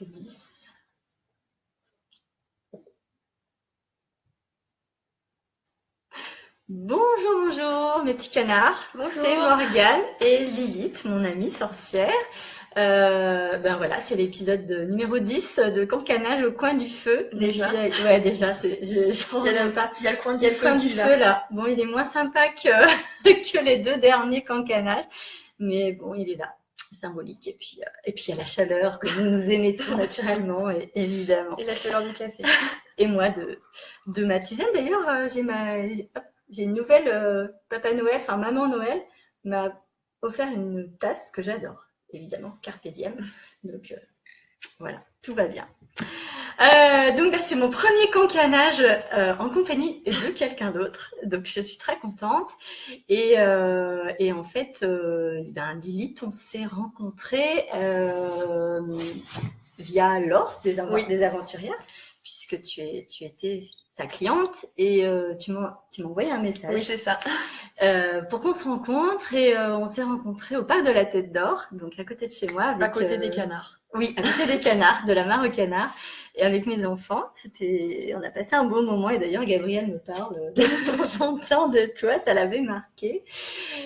fait 10. Bonjour mes petits canards. Bonjour. C'est Morgane et Lilith, mon amie sorcière. Ben voilà, c'est l'épisode numéro 10 de Cancanage au coin du feu. Déjà. Et puis, ouais, déjà, je reviens pas. Il y a le coin Il y a le coin du feu là. Bon, il est moins sympa que les 2 derniers Cancanages, mais bon, il est là, symbolique. Et puis il y a la chaleur que nous émettons naturellement, évidemment. Et la chaleur du café. Et moi, de ma tisane, d'ailleurs, j'ai une nouvelle Papa Noël, enfin Maman Noël, m'a offert une tasse que j'adore, évidemment, Carpe Diem. Donc voilà, tout va bien. Donc c'est mon premier cancanage en compagnie de quelqu'un d'autre. Donc je suis très contente. Et en fait, Lilith, on s'est rencontrés via Laure des Aventurières, puisque tu étais sa cliente et tu m'as envoyé un message. Oui, c'est ça. Pour qu'on se rencontre et on s'est rencontrés au parc de la Tête d'Or, donc à côté de chez moi. À côté des canards. Oui, à côté des canards, de la mare aux canards, et avec mes enfants. On a passé un beau moment, et d'ailleurs Gabriel me parle de temps en temps de toi, ça l'avait marqué.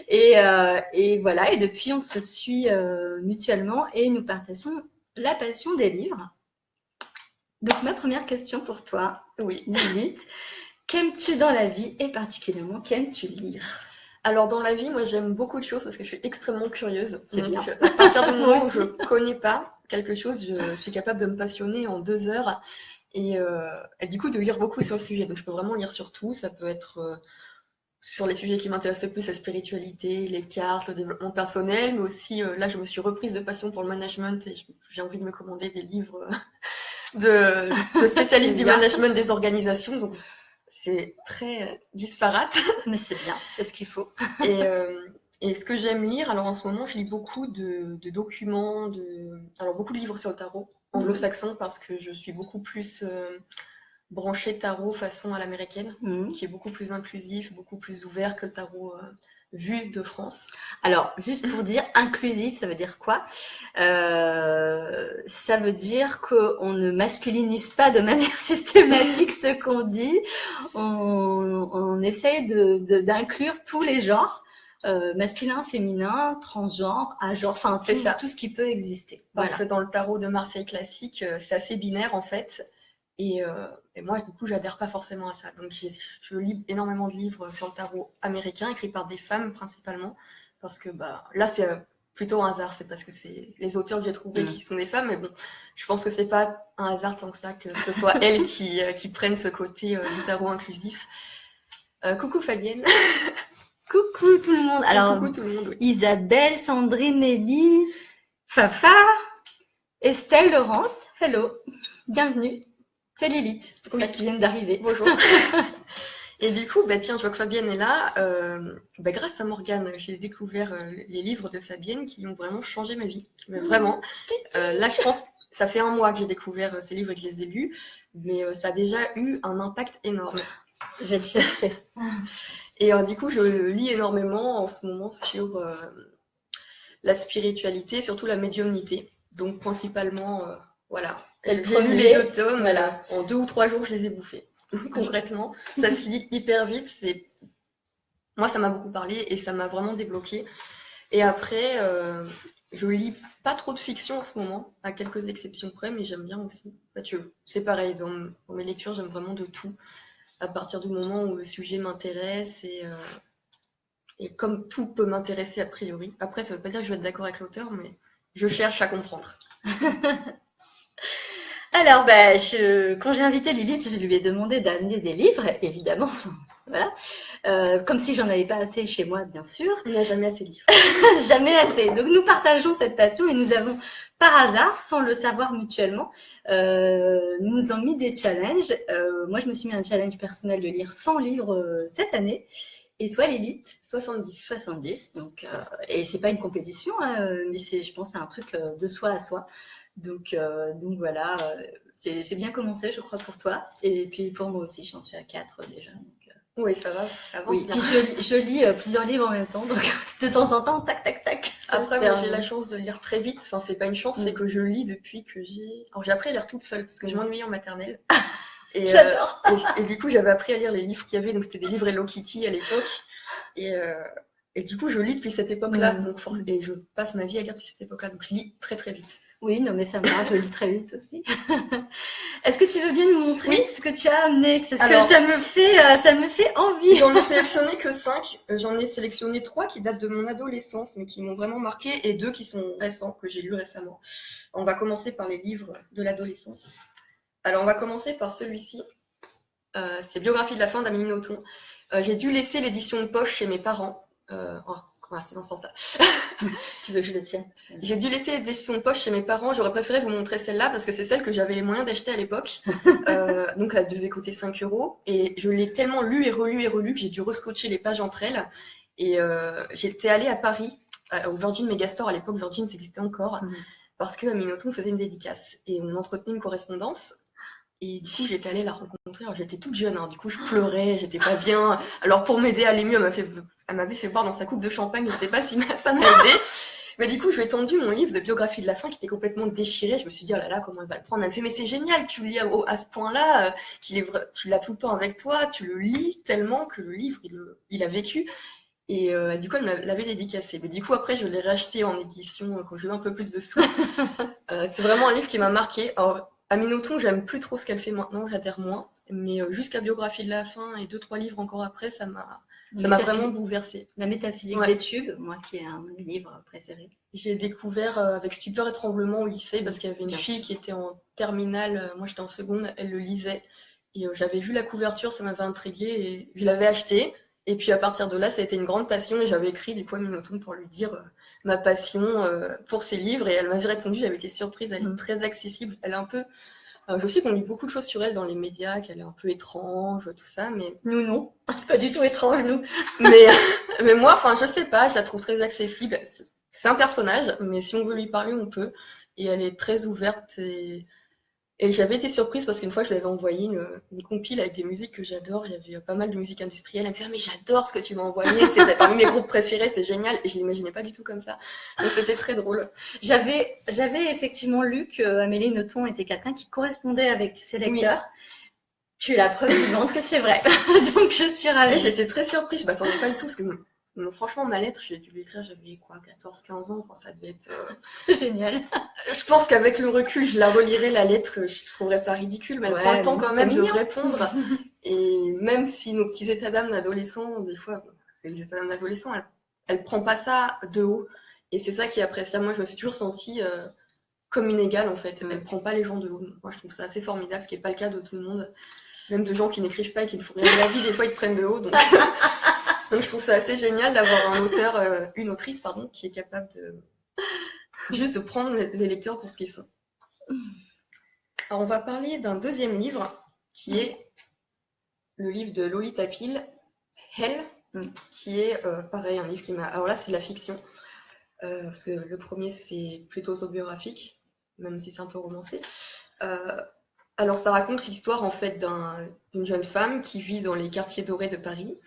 Et voilà, et depuis on se suit mutuellement et nous partageons la passion des livres. Donc ma première question pour toi, Lilith, qu'aimes-tu dans la vie et particulièrement qu'aimes-tu lire? Alors dans la vie, moi j'aime beaucoup de choses parce que je suis extrêmement curieuse. C'est bien. À partir du moment où je connais pas quelque chose, je suis capable de me passionner en 2 heures et du coup de lire beaucoup sur le sujet. Donc je peux vraiment lire sur tout. Ça peut être sur les sujets qui m'intéressent le plus, la spiritualité, les cartes, le développement personnel, mais aussi là je me suis reprise de passion pour le management et j'ai envie de me commander des livres de spécialistes du management des organisations. Donc c'est très disparate. Mais c'est bien, c'est ce qu'il faut. Et ce que j'aime lire, alors en ce moment, je lis beaucoup de documents, alors beaucoup de livres sur le tarot anglo-saxon parce que je suis beaucoup plus branchée tarot façon à l'américaine, qui est beaucoup plus inclusif, beaucoup plus ouvert que le tarot vu de France. Alors, juste pour dire inclusif, ça veut dire quoi? Ça veut dire qu'on ne masculinise pas de manière systématique ce qu'on dit. On essaye d'inclure tous les genres, masculin, féminin, transgenre, agenre, enfin tout ce qui peut exister. Parce que dans le tarot de Marseille classique, c'est assez binaire en fait. Et moi, du coup, j'adhère pas forcément à ça. Donc, je lis énormément de livres sur le tarot américain, écrits par des femmes principalement, parce que là, c'est plutôt un hasard. C'est parce que c'est les auteurs que j'ai trouvés qui sont des femmes, mais bon, je pense que c'est pas un hasard tant que ça que ce soit elles qui prennent ce côté du tarot inclusif. Coucou Fabienne. Coucou tout le monde. Alors, coucou tout le monde. Oui. Isabelle, Sandrine, Nelly, Fafa, Estelle, Laurence. Hello, bienvenue. C'est Lilith, pour celles qui viennent d'arriver. Bonjour. Et du coup, tiens, je vois que Fabienne est là. Grâce à Morgane, j'ai découvert les livres de Fabienne qui ont vraiment changé ma vie. Mais vraiment. Là, je pense, ça fait 1 mois que j'ai découvert ces livres et que je les ai lus, mais ça a déjà eu un impact énorme. Je vais le chercher. Et du coup, je lis énormément en ce moment sur la spiritualité, surtout la médiumnité. Donc, principalement, voilà. J'ai lu les 2 tomes, voilà. En 2 ou 3 jours, je les ai bouffés. Concrètement, ça se lit hyper vite. Moi, ça m'a beaucoup parlé et ça m'a vraiment débloqué. Et après, je lis pas trop de fiction en ce moment, à quelques exceptions près, mais j'aime bien aussi. En fait, c'est pareil, dans mes lectures, j'aime vraiment de tout. À partir du moment où le sujet m'intéresse et comme tout peut m'intéresser a priori. Après, ça veut pas dire que je vais être d'accord avec l'auteur, mais je cherche à comprendre. Alors, quand j'ai invité Lilith, je lui ai demandé d'amener des livres, évidemment. Voilà. Comme si j'en avais pas assez chez moi, bien sûr. Il n'y a jamais assez de livres. Jamais assez. Donc, nous partageons cette passion et nous avons, par hasard, sans le savoir mutuellement, nous ont mis des challenges. Moi, je me suis mis un challenge personnel de lire 100 livres cette année. Et toi, Lilith? 70. Donc, et c'est pas une compétition, hein, mais je pense, c'est un truc de soi à soi. Donc voilà, c'est bien commencé, je crois, pour toi. Et puis pour moi aussi, j'en suis à 4 déjà. Donc Oui, ça va, ça avance Oui, bien. puis je lis plusieurs livres en même temps, donc de temps en temps, tac, tac, tac. Après, moi, j'ai la chance de lire très vite. Enfin, c'est pas une chance, c'est que je lis depuis que j'ai. Alors, j'ai appris à lire toute seule parce que je m'ennuyais en maternelle. J'adore. Et du coup, j'avais appris à lire les livres qu'il y avait. Donc, c'était des livres Hello Kitty à l'époque. Et, et du coup, je lis depuis cette époque-là. Donc, et je passe ma vie à lire depuis cette époque-là. Donc, je lis très, très vite. Oui, non, mais ça me va, je lis très vite aussi. Est-ce que tu veux bien nous montrer ce que tu as amené? Parce que ça me fait envie. J'en ai sélectionné que 5. J'en ai sélectionné 3 qui datent de mon adolescence, mais qui m'ont vraiment marqué, et 2 qui sont récents, que j'ai lus récemment. On va commencer par les livres de l'adolescence. Alors, on va commencer par celui-ci. C'est Biographie de la fin d'Amélie Nothomb. J'ai dû laisser l'édition de poche chez mes parents. C'est dans ce sens-là. Tu veux que je le tienne? J'ai dû laisser l'édition de poche chez mes parents. J'aurais préféré vous montrer celle-là parce que c'est celle que j'avais les moyens d'acheter à l'époque. Donc elle devait coûter 5 €. Et je l'ai tellement lue et relue que j'ai dû rescotcher les pages entre elles. Et j'étais allée à Paris, au Virgin Megastore. À l'époque, Virgin, ça existait encore. Parce que Amélie Nothomb faisait une dédicace. Et on entretenait une correspondance. Et du coup, j'étais allée la rencontrer. Alors, j'étais toute jeune, du coup, je pleurais, j'étais pas bien. Alors, pour m'aider à aller mieux, elle m'avait fait boire dans sa coupe de champagne. Je sais pas si ça m'a aidé. Mais du coup, je lui ai tendu mon livre de biographie de la fin qui était complètement déchiré. Je me suis dit, oh là là, comment elle va le prendre? Elle me fait, mais c'est génial, tu le lis à ce point-là, tu l'as tout le temps avec toi, tu le lis tellement que le livre, il a vécu. Et du coup, elle l'avait dédicacé. Mais du coup, après, je l'ai racheté en édition quand j'ai eu un peu plus de sous. C'est vraiment un livre qui m'a marqué. Alors, Amélie Nothomb, j'aime plus trop ce qu'elle fait maintenant, j'adhère moins. Mais jusqu'à Biographie de la fin et 2-3 livres encore après, ça m'a vraiment bouleversée. La métaphysique des tubes, moi qui est un de mes livres préférés. J'ai découvert avec stupeur et tremblement au lycée parce qu'il y avait une fille qui était en terminale, moi j'étais en seconde, elle le lisait. Et j'avais vu la couverture, ça m'avait intriguée et je l'avais acheté. Et puis à partir de là, ça a été une grande passion et j'avais écrit du coup à Amélie Nothomb pour lui dire ma passion pour ses livres. Et elle m'avait répondu, j'avais été surprise, elle est très accessible. Elle est un peu... je sais qu'on lit beaucoup de choses sur elle dans les médias, qu'elle est un peu étrange, tout ça, mais... Nous, non. Pas du tout étrange, nous. mais moi, enfin, je sais pas, je la trouve très accessible. C'est un personnage, mais si on veut lui parler, on peut. Et elle est très ouverte. Et j'avais été surprise parce qu'une fois, je lui avais envoyé une compile avec des musiques que j'adore. Il y avait pas mal de musique industrielle. Elle me disait, mais j'adore ce que tu m'as envoyé. C'est parmi mes groupes préférés, c'est génial. Et je l'imaginais pas du tout comme ça. Donc c'était très drôle. J'avais effectivement lu qu'Amélie Nothomb était quelqu'un qui correspondait avec ses lecteurs. Oui. Tu es la preuve vivante que c'est vrai. Donc je suis ravie. J'étais très surprise. Je m'attendais pas du tout parce que franchement, ma lettre, j'ai dû l'écrire, j'avais 14-15 ans, enfin, ça devait être... C'est génial. Je pense qu'avec le recul, je la relirais, la lettre, je trouverais ça ridicule, mais elle prend le temps quand même de répondre. Et même si nos petits états d'âme d'adolescents, des fois, c'est les états d'âme d'adolescents, elle prend pas ça de haut. Et c'est ça qui est appréciable. Moi, je me suis toujours sentie comme une égale, en fait. Elle prend pas les gens de haut. Moi, je trouve ça assez formidable, ce qui n'est pas le cas de tout le monde. Même de gens qui n'écrivent pas et qui ne font rien de la vie, des fois, ils te prennent de haut. Donc... Donc je trouve ça assez génial d'avoir un auteur, une autrice, pardon, qui est capable juste de prendre les lecteurs pour ce qu'ils sont. Alors on va parler d'un deuxième livre, qui est le livre de Lolita Peel, Elle, qui est pareil, un livre qui m'a... Alors là, c'est de la fiction, parce que le premier, c'est plutôt autobiographique, même si c'est un peu romancé. Alors ça raconte l'histoire, en fait, d'une jeune femme qui vit dans les quartiers dorés de Paris.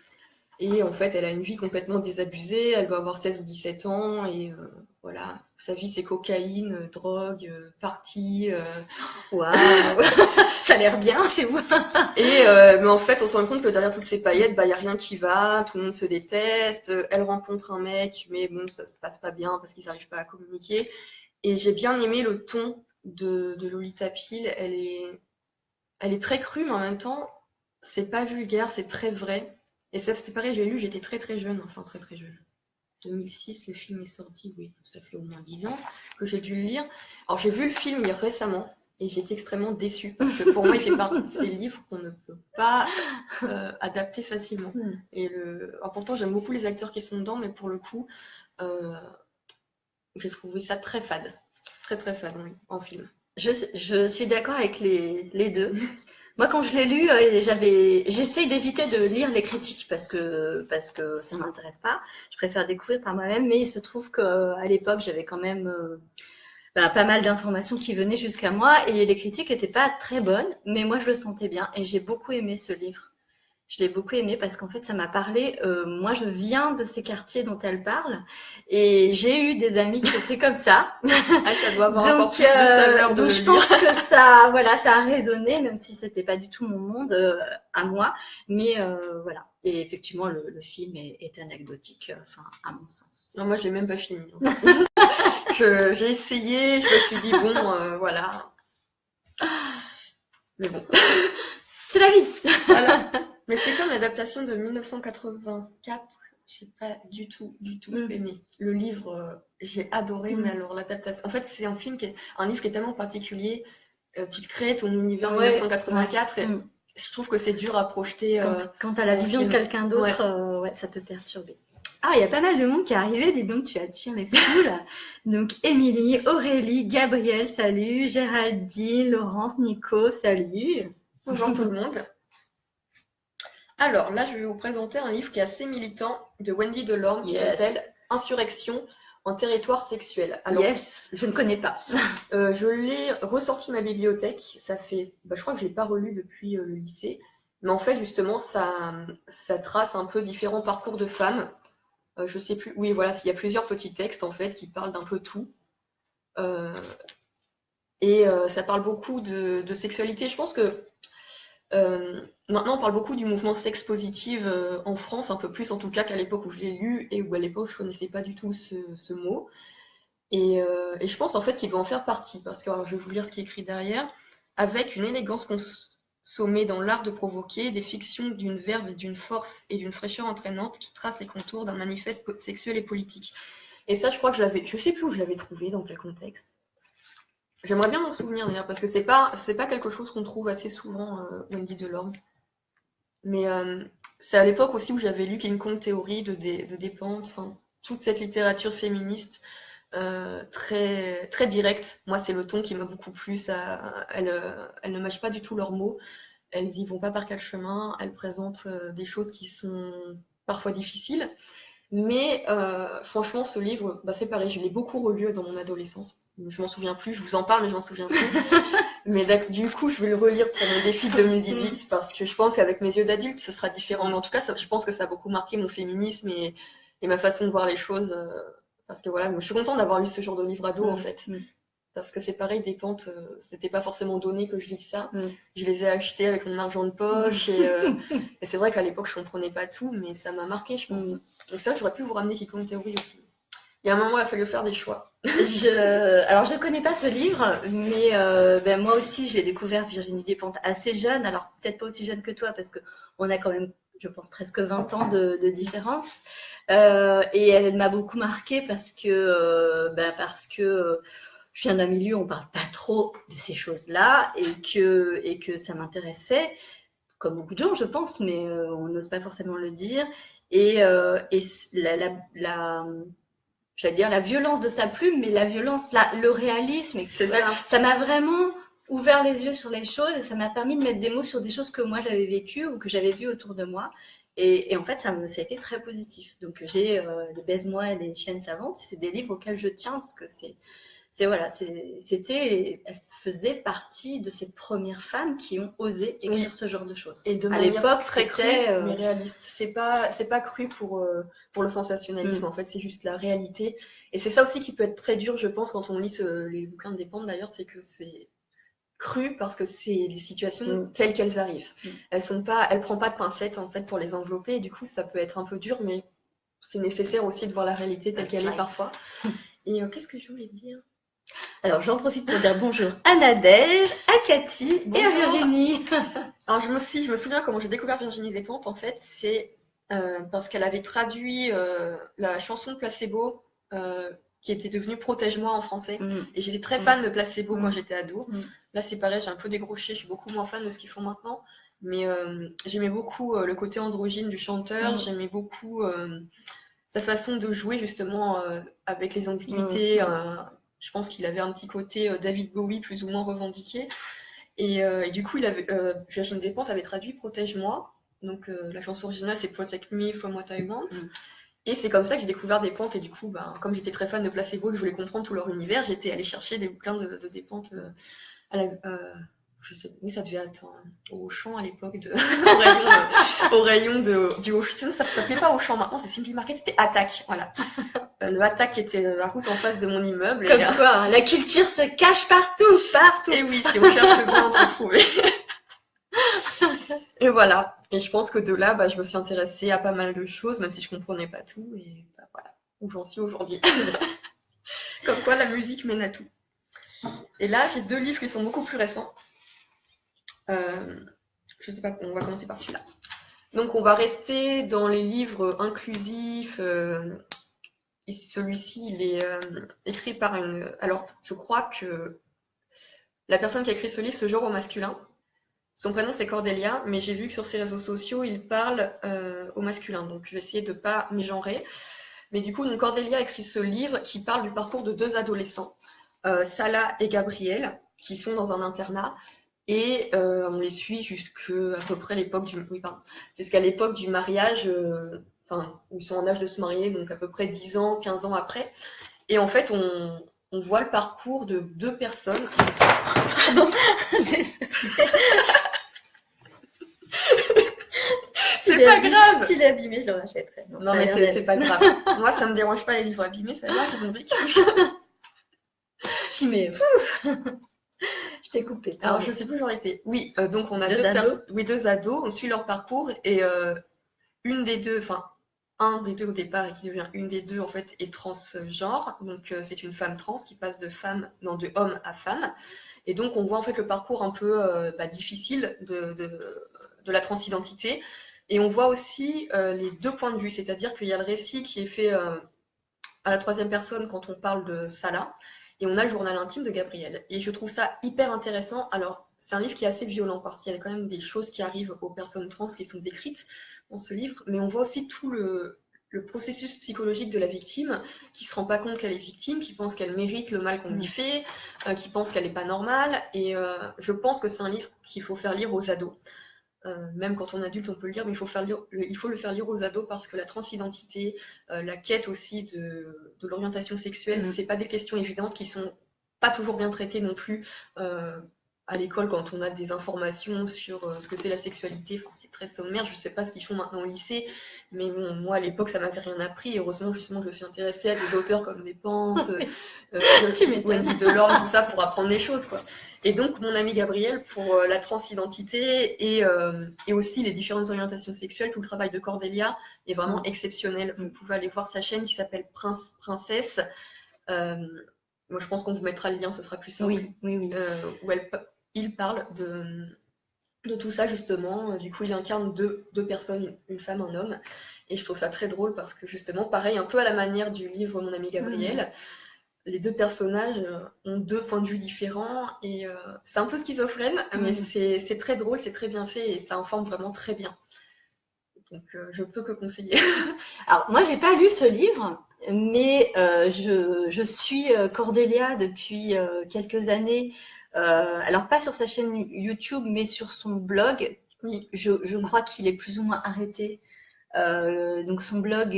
Et en fait, elle a une vie complètement désabusée, elle doit avoir 16 ou 17 ans, et voilà, sa vie c'est cocaïne, drogue, party. Waouh. Ça a l'air bien, c'est ouf. Et mais en fait, on se rend compte que derrière toutes ces paillettes, il n'y a rien qui va, tout le monde se déteste, elle rencontre un mec, mais bon, ça se passe pas bien parce qu'ils n'arrivent pas à communiquer. Et j'ai bien aimé le ton de Lolita Peel, elle est très crue, mais en même temps, c'est pas vulgaire, c'est très vrai. Et ça, c'était pareil, j'ai lu, j'étais très très jeune, enfin très très jeune. 2006, le film est sorti, oui, ça fait au moins 10 ans que j'ai dû le lire. Alors j'ai vu le film récemment et j'étais extrêmement déçue parce que pour moi, il fait partie de ces livres qu'on ne peut pas adapter facilement. Et pourtant, j'aime beaucoup les acteurs qui sont dedans, mais pour le coup, j'ai trouvé ça très fade. Très très fade, oui, en film. Je suis d'accord avec les deux. Moi, quand je l'ai lu, j'essaye d'éviter de lire les critiques parce que ça m'intéresse pas. Je préfère découvrir par moi-même, mais il se trouve qu'à l'époque, j'avais quand même pas mal d'informations qui venaient jusqu'à moi et les critiques n'étaient pas très bonnes, mais moi, je le sentais bien et j'ai beaucoup aimé ce livre. Je l'ai beaucoup aimé parce qu'en fait, ça m'a parlé. Moi, je viens de ces quartiers dont elle parle et j'ai eu des amis qui étaient comme ça. Ah, ça doit avoir encore plus de saveur de donc le je lire. pense que ça a résonné, même si c'était pas du tout mon monde à moi. Mais voilà. Et effectivement, le film est anecdotique, enfin, à mon sens. Non, moi, je l'ai même pas fini. J'ai essayé, je me suis dit, bon, voilà. Mais bon. C'est la vie. Voilà. Mais c'est comme l'adaptation de 1984. J'ai pas du tout aimé. Le livre, j'ai adoré, mais alors l'adaptation. En fait, c'est un livre qui est tellement particulier. Tu te crées ton univers 1984 et je trouve que c'est dur à projeter. Quand tu as la vision de quelqu'un d'autre, ça peut perturber. Ah, il y a pas mal de monde qui est arrivé, dis donc, tu attires les foules. Donc, Émilie, Aurélie, Gabriel, salut. Géraldine, Laurence, Nico, salut. Bonjour tout le monde. Alors là, je vais vous présenter un livre qui est assez militant de Wendy Delorme qui s'appelle Insurrection en territoire sexuel. Alors, je ne connais pas. Je l'ai ressorti de ma bibliothèque. Ça fait, je crois que je l'ai pas relu depuis le lycée. Mais en fait, justement, ça trace un peu différents parcours de femmes. Je sais plus. Oui, voilà, il y a plusieurs petits textes en fait qui parlent d'un peu tout. Et ça parle beaucoup de sexualité. Je pense que maintenant, on parle beaucoup du mouvement sex positive en France, un peu plus en tout cas qu'à l'époque où je l'ai lu et où à l'époque je connaissais pas du tout ce mot. Et je pense en fait qu'il doit en faire partie, parce que alors, je vais vous lire ce qui est écrit derrière. Avec une élégance consommée dans l'art de provoquer, des fictions d'une verve et d'une force et d'une fraîcheur entraînante qui tracent les contours d'un manifeste sexuel et politique. Et ça, je crois que je sais plus où je l'avais trouvé, dans quel contexte. J'aimerais bien m'en souvenir d'ailleurs, parce que c'est pas quelque chose qu'on trouve assez souvent, Wendy Delorme. Mais c'est à l'époque aussi où j'avais lu King Kong Theory de Despentes, enfin toute cette littérature féministe très, très directe. Moi, c'est le ton qui m'a beaucoup plu. Elles ne mâchent pas du tout leurs mots. Elles y vont pas par quel chemin. Elles présentent des choses qui sont parfois difficiles. Mais franchement, ce livre, c'est pareil, je l'ai beaucoup relu dans mon adolescence. Je m'en souviens plus, je vous en parle, mais je m'en souviens plus. Mais du coup, je vais le relire pour mon défi de 2018 parce que je pense qu'avec mes yeux d'adulte, ce sera différent. Mais en tout cas, je pense que ça a beaucoup marqué mon féminisme et ma façon de voir les choses. Parce que voilà, je suis contente d'avoir lu ce genre de livre ado en fait. Parce que c'est pareil, Despentes, c'était pas forcément donné que je lise ça. Je les ai achetés avec mon argent de poche et c'est vrai qu'à l'époque, je comprenais pas tout, mais ça m'a marqué, je pense. Donc c'est vrai que j'aurais pu vous ramener King Kong Theory aussi. Il y a un moment, il a fallu faire des choix. Alors, je connais pas ce livre, mais moi aussi, j'ai découvert Virginie Despentes assez jeune. Alors, peut-être pas aussi jeune que toi, parce qu'on a quand même, je pense, presque 20 ans de différence. Et elle m'a beaucoup marquée parce que je viens d'un milieu où on parle pas trop de ces choses-là et que ça m'intéressait, comme beaucoup de gens, je pense, mais on n'ose pas forcément le dire. Et j'allais dire la violence de sa plume, mais la violence, le réalisme, ça m'a vraiment ouvert les yeux sur les choses et ça m'a permis de mettre des mots sur des choses que moi j'avais vécues ou que j'avais vues autour de moi. Et en fait, ça a été très positif. Donc, j'ai les Baise-moi et les Chiennes savantes. C'est des livres auxquels je tiens parce que elle faisait partie de ces premières femmes qui ont osé écrire ce genre de choses. Et de manière très crue, mais réaliste. C'est pas cru pour le sensationnalisme, en fait, c'est juste la réalité. Et c'est ça aussi qui peut être très dur, je pense, quand on lit les bouquins de Despentes, d'ailleurs, c'est que c'est cru parce que c'est les situations telles qu'elles arrivent. Elles prend pas de pincettes, en fait, pour les envelopper, et du coup, ça peut être un peu dur, mais c'est nécessaire aussi de voir la réalité telle qu'elle est parfois. Et qu'est-ce que je voulais dire ? Alors, j'en profite pour dire bonjour à Nadège, à Cathy et à Virginie. Alors, je me souviens comment j'ai découvert Virginie Despentes, en fait, c'est parce qu'elle avait traduit la chanson de Placebo qui était devenue Protège-moi en français. Et j'étais très fan de Placebo quand j'étais ado. Là, c'est pareil, j'ai un peu décroché, je suis beaucoup moins fan de ce qu'ils font maintenant. Mais j'aimais beaucoup le côté androgyne du chanteur, j'aimais beaucoup sa façon de jouer justement avec les ambiguïtés. Je pense qu'il avait un petit côté David Bowie plus ou moins revendiqué. Et du coup, Virginie Despentes avait traduit Protège-moi. Donc la chanson originale, c'est Protect Me from What I Want. Et c'est comme ça que j'ai découvert Despentes. Et du coup, comme j'étais très fan de Placebo et que je voulais comprendre tout leur univers, j'étais allée chercher des bouquins de Despentes oui, ça devait être au Auchan à l'époque, au rayon du Auchan. Ça s'appelait pas Auchan maintenant, c'est Simply Market, c'était Attaque. Voilà. Le Attaque était la route en face de mon immeuble. Comme quoi, hein, la culture se cache partout, partout. Et oui, si on cherche bien, on peut trouver. Et voilà. Et je pense que de là, je me suis intéressée à pas mal de choses, même si je comprenais pas tout. Et voilà, où j'en suis aujourd'hui. Comme quoi, la musique mène à tout. Et là, j'ai 2 livres qui sont beaucoup plus récents. Je sais pas, on va commencer par celui-là. Donc, on va rester dans les livres inclusifs. Et celui-ci, il est écrit par une... Alors, je crois que la personne qui a écrit ce livre se genre au masculin. Son prénom, c'est Cordelia, mais j'ai vu que sur ses réseaux sociaux, il parle au masculin. Donc, je vais essayer de ne pas mégenrer. Mais du coup, donc, Cordelia a écrit ce livre qui parle du parcours de 2 adolescents, Salah et Gabriel, qui sont dans un internat. Et on les suit jusqu'à peu près l'époque jusqu'à l'époque du mariage, où ils sont en âge de se marier, donc à peu près 10 ans, 15 ans après. Et en fait, on voit le parcours de 2 personnes. Pardon. C'est pas grave. Si l'as abîmé, je le rachèterai. Non, mais c'est pas grave. Moi, ça me dérange pas les livres abîmés, ça va, ils ont vécu. Mais je t'ai coupé. Alors, je sais plus où j'en étais. Oui, donc on a 2 ados. Oui, 2 ados, on suit leur parcours et un des deux au départ et qui devient une des deux en fait est transgenre. Donc c'est une femme trans qui passe de homme à femme. Et donc on voit en fait le parcours un peu difficile de la transidentité. Et on voit aussi les 2 points de vue, c'est-à-dire qu'il y a le récit qui est fait à la 3e personne quand on parle de Salah. Et on a le journal intime de Gabriel. Et je trouve ça hyper intéressant. Alors, c'est un livre qui est assez violent parce qu'il y a quand même des choses qui arrivent aux personnes trans qui sont décrites dans ce livre. Mais on voit aussi tout le processus psychologique de la victime qui ne se rend pas compte qu'elle est victime, qui pense qu'elle mérite le mal qu'on lui fait, qui pense qu'elle n'est pas normale. Et je pense que c'est un livre qu'il faut faire lire aux ados. Même quand on est adulte, on peut le lire, mais il faut le faire lire aux ados parce que la transidentité, la quête aussi de l'orientation sexuelle, c'est pas des questions évidentes qui sont pas toujours bien traitées non plus à l'école quand on a des informations sur ce que c'est la sexualité. Enfin, c'est très sommaire, je sais pas ce qu'ils font maintenant au lycée, mais bon, moi à l'époque ça m'avait rien appris. Heureusement justement je me suis intéressée à des auteurs comme Despentes, Wendy Delorme, tout ça pour apprendre des choses quoi. Et donc mon ami Gabriel pour la transidentité et aussi les différentes orientations sexuelles, tout le travail de Cordelia est vraiment exceptionnel. Vous pouvez aller voir sa chaîne qui s'appelle Princesse. Moi je pense qu'on vous mettra le lien, ce sera plus simple. Oui. Où il parle de tout ça justement. Du coup il incarne deux personnes, une femme, un homme. Et je trouve ça très drôle parce que justement, pareil, un peu à la manière du livre Mon ami Gabriel, les 2 personnages ont 2 points de vue différents et c'est un peu schizophrène, mais c'est très drôle, c'est très bien fait et ça informe vraiment très bien. Donc je peux que conseiller. Alors moi j'ai pas lu ce livre, mais je suis Cordelia depuis quelques années. Alors pas sur sa chaîne YouTube, mais sur son blog. Oui. Je crois qu'il est plus ou moins arrêté. Donc son blog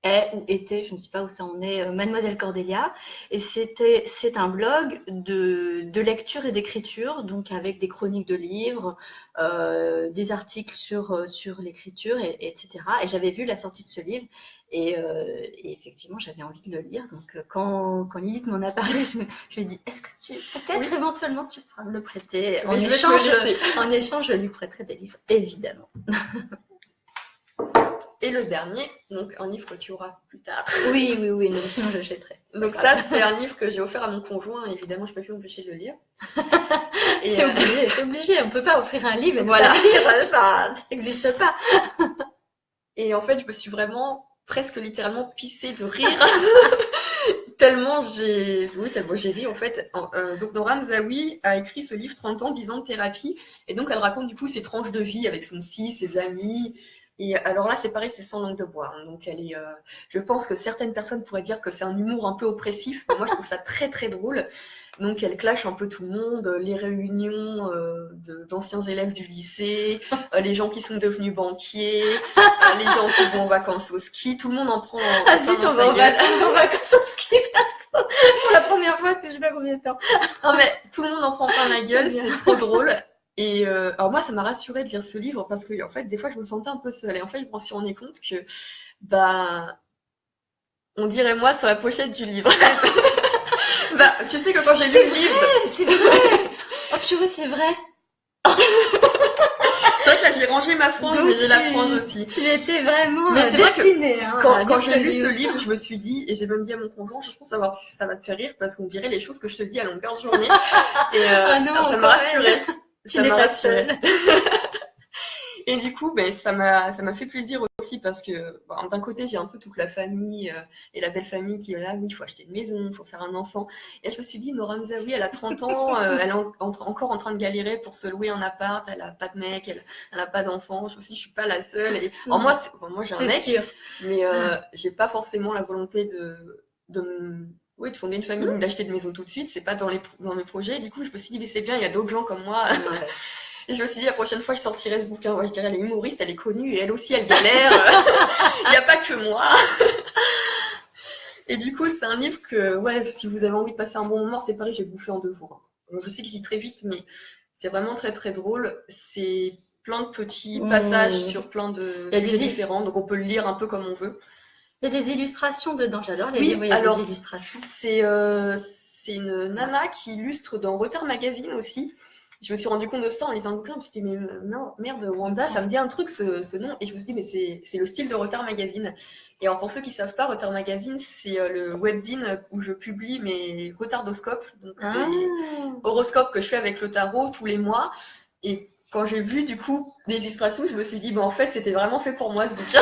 est ou était, je ne sais pas où ça en est, Mademoiselle Cordelia. Et c'est un blog de lecture et d'écriture, donc avec des chroniques de livres, des articles sur l'écriture, etc. Et j'avais vu la sortie de ce livre et effectivement j'avais envie de le lire. Donc quand Lilith m'en a parlé, je lui ai dit est-ce que peut-être éventuellement tu pourras me le prêter en échange, je lui prêterai des livres, évidemment. Et le dernier, donc un livre que tu auras plus tard. Oui, sinon j'achèterai. Donc ça, c'est un livre que j'ai offert à mon conjoint, évidemment, je ne peux plus m'empêcher de le lire. C'est obligé, on ne peut pas offrir un livre et pas le lire, enfin, ça n'existe pas. Et en fait, je me suis vraiment, presque littéralement, pissée de rire. tellement j'ai ri en fait. Donc Nora Mzaoui a écrit ce livre 30 ans, 10 ans de thérapie. Et donc elle raconte du coup ses tranches de vie avec son psy, ses amis. Et alors là, c'est pareil, c'est sans langue de bois. Hein. Donc elle est, je pense que certaines personnes pourraient dire que c'est un humour un peu oppressif. Mais moi, je trouve ça très très drôle. Donc elle clash un peu tout le monde, les réunions d'anciens élèves du lycée, les gens qui sont devenus banquiers, les gens qui vont en vacances au ski, tout le monde en prend Ah zut, on va en vacances au ski bientôt. Pour la première fois depuis je sais pas combien de temps. Non mais tout le monde en prend plein la gueule, c'est trop drôle. Et alors moi, ça m'a rassurée de lire ce livre parce que en fait, des fois, je me sentais un peu seule. Et en fait, je me suis rendu compte que, bah, on dirait moi sur la pochette du livre. Bah, tu sais que quand j'ai lu le livre, c'est vrai. Oh purée, c'est vrai. c'est vrai que là, j'ai rangé ma frange, mais j'ai la frange aussi. Tu étais vraiment mais c'est destinée. Vrai que quand j'ai lu ce livre, je me suis dit, et j'ai même dit à mon conjoint, je pense que ça va te faire rire parce qu'on dirait les choses que je te dis à longueur de journée. Et non, ça m'a rassurée. Tu n'es pas seule. Et du coup, ben, ça m'a fait plaisir aussi parce que bon, d'un côté, j'ai un peu toute la famille et la belle famille qui est là, oui, il faut acheter une maison, il faut faire un enfant. Et je me suis dit, Nora Mzaoui, elle a 30 ans, elle est encore en train de galérer pour se louer un appart, elle a pas de mec, elle a pas d'enfant. Je me suis dit, je suis pas la seule. Et alors moi j'ai un mec, sûr. Mais j'ai pas forcément la volonté de fonder une famille, d'acheter une maison tout de suite, c'est pas dans mes projets. Du coup, je me suis dit, mais c'est bien, il y a d'autres gens comme moi. Ouais. Et je me suis dit, la prochaine fois, je sortirai ce bouquin. Ouais, je dirais, elle est humoriste, elle est connue, et elle aussi, elle galère. Il n'y a pas que moi. Et du coup, c'est un livre que, ouais, si vous avez envie de passer un bon moment, c'est pareil, j'ai bouffé en 2 jours. Je sais que je lis très vite, mais c'est vraiment très, très drôle. C'est plein de petits passages sur plein de sujets différents, donc on peut le lire un peu comme on veut. Il y a des illustrations dedans, j'adore les livres, il y a des illustrations. C'est une nana qui illustre dans Retard Magazine aussi. Je me suis rendu compte de ça en lisant le bouquin. Je me suis dit, mais non, merde, Wanda, ça me dit un truc ce nom. Et je me suis dit, mais c'est le style de Retard Magazine. Et alors, pour ceux qui ne savent pas, Retard Magazine, c'est le webzine où je publie mes retardoscopes, donc des horoscopes que je fais avec le tarot tous les mois. Et quand j'ai vu, du coup, des illustrations, je me suis dit, en fait, c'était vraiment fait pour moi, ce bouquin.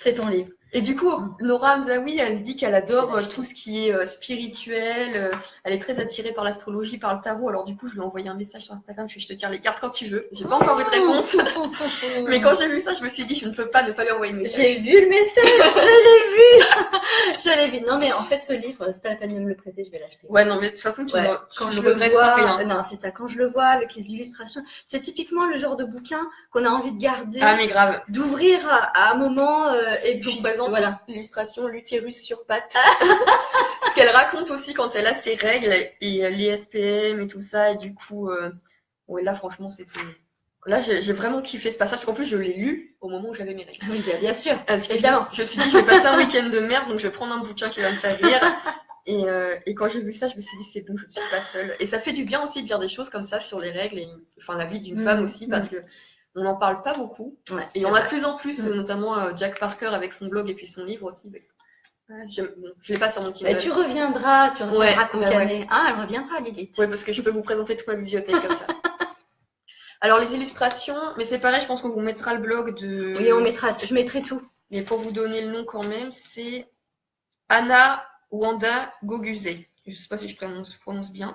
C'est ton livre. Et du coup, Nora Mzaoui, elle dit qu'elle adore tout ce qui est spirituel. Elle est très attirée par l'astrologie, par le tarot. Alors du coup, je lui ai envoyé un message sur Instagram. Je te tire les cartes quand tu veux. J'ai pas encore eu de réponse. Mais quand j'ai vu ça, je me suis dit, je ne peux pas ne pas lui envoyer le message. J'ai vu le message, je l'ai vu. Je l'ai vu. Non, mais en fait, ce livre, c'est pas la peine de me le prêter, je vais l'acheter. Ouais, non, mais de toute façon, quand je le vois, rien. Non, c'est ça. Quand je le vois avec les illustrations, c'est typiquement le genre de bouquin qu'on a envie de garder. Ah, mais grave. D'ouvrir à un moment et puis présente l'illustration l'utérus sur pattes. Ce qu'elle raconte aussi quand elle a ses règles et les SPM et tout ça. Et du coup, ouais, là, franchement, c'était. Là, j'ai vraiment kiffé ce passage. En plus, je l'ai lu au moment où j'avais mes règles. Oui, bien sûr. Évidemment. Je me suis dit, je vais passer un week-end de merde, donc je vais prendre un bouquin qui va me faire rire. Et quand j'ai vu ça, je me suis dit, c'est bon, je ne suis pas seule. Et ça fait du bien aussi de dire des choses comme ça sur les règles et enfin la vie d'une femme aussi, parce que on n'en parle pas beaucoup. Ouais, et on a de plus en plus, notamment Jack Parker avec son blog et puis son livre aussi. Je l'ai pas sur mon Kindle. Tu reviendras concaner. Ah, elle reviendra, Lilith. Oui, parce que je peux vous présenter toute ma bibliothèque comme ça. Alors, les illustrations, mais c'est pareil, je pense qu'on vous mettra le blog de... Oui, je mettrai tout. Mais pour vous donner le nom quand même, c'est Anna Wanda Goguzé. Je sais pas si je prononce bien,